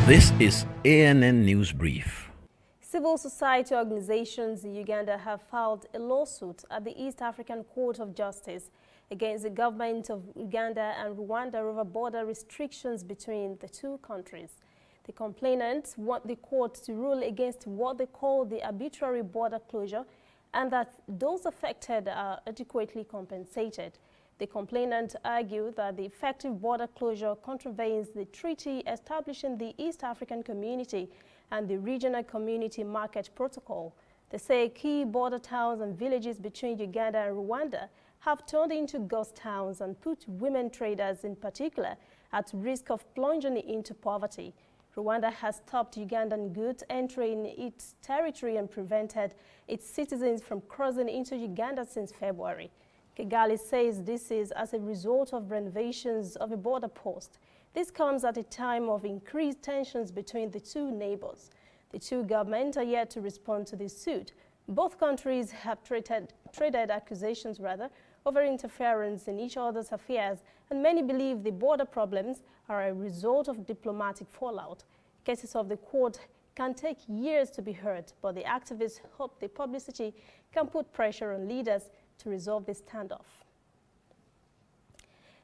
This is ANN News Brief. Civil society organizations in Uganda have filed a lawsuit at the East African Court of Justice against the government of Uganda and Rwanda over border restrictions between the two countries. The complainants want the court to rule against what they call the arbitrary border closure and that those affected are adequately compensated. The complainants argue that the effective border closure contravenes the treaty establishing the East African Community and the Regional Community Market Protocol. They say key border towns and villages between Uganda and Rwanda have turned into ghost towns and put women traders in particular at risk of plunging into poverty. Rwanda has stopped Ugandan goods entering its territory and prevented its citizens from crossing into Uganda since February. Kigali says this is as a result of renovations of a border post. This comes at a time of increased tensions between the two neighbors. The two governments are yet to respond to this suit. Both countries have traded accusations over interference in each other's affairs, and many believe the border problems are a result of diplomatic fallout. Cases of the court can take years to be heard, but the activists hope the publicity can put pressure on leaders to resolve this standoff.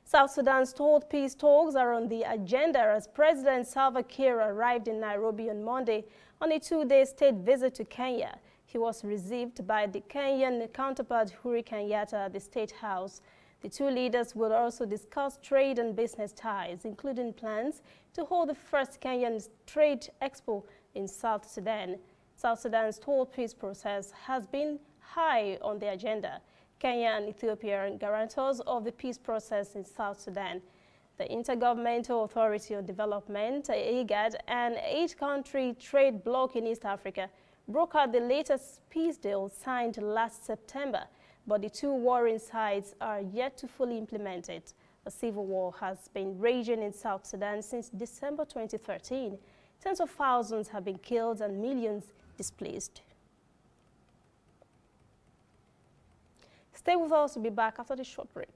South Sudan's stalled peace talks are on the agenda as President Salva Kiir arrived in Nairobi on Monday on a two-day state visit to Kenya. He was received by the Kenyan counterpart Uhuru Kenyatta at the State House. The two leaders will also discuss trade and business ties, including plans to hold the first Kenyan Trade Expo in South Sudan. South Sudan's stalled peace process has been high on the agenda. Kenya and Ethiopia are guarantors of the peace process in South Sudan. The Intergovernmental Authority on Development, IGAD, an eight-country trade bloc in East Africa, broke out the latest peace deal signed last September, but the two warring sides are yet to fully implement it. A civil war has been raging in South Sudan since December 2013. Tens of thousands have been killed and millions displaced. Stay with us, we'll be back after this short break.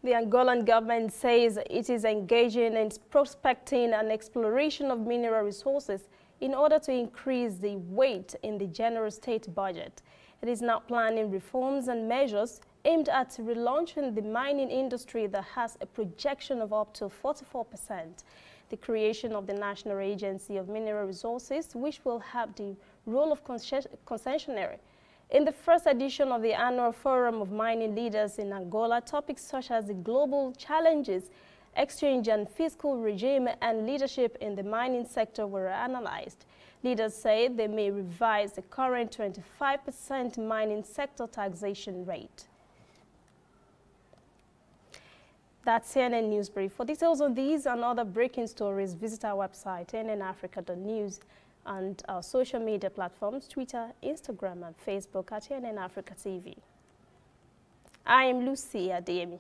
The Angolan government says it is engaging in prospecting and exploration of mineral resources in order to increase the weight in the general state budget. It is now planning reforms and measures aimed at relaunching the mining industry that has a projection of up to 44%. The creation of the National Agency of Mineral Resources, which will have the role of concessionary. In the first edition of the annual Forum of Mining Leaders in Angola, topics such as the global challenges, exchange and fiscal regime, and leadership in the mining sector were analyzed. Leaders say they may revise the current 25% mining sector taxation rate. That's CNN News Brief. For details on these and other breaking stories, visit our website, nnafrica.news. and our social media platforms, Twitter, Instagram, and Facebook at CNN Africa TV. I am Lucy Adeyemi.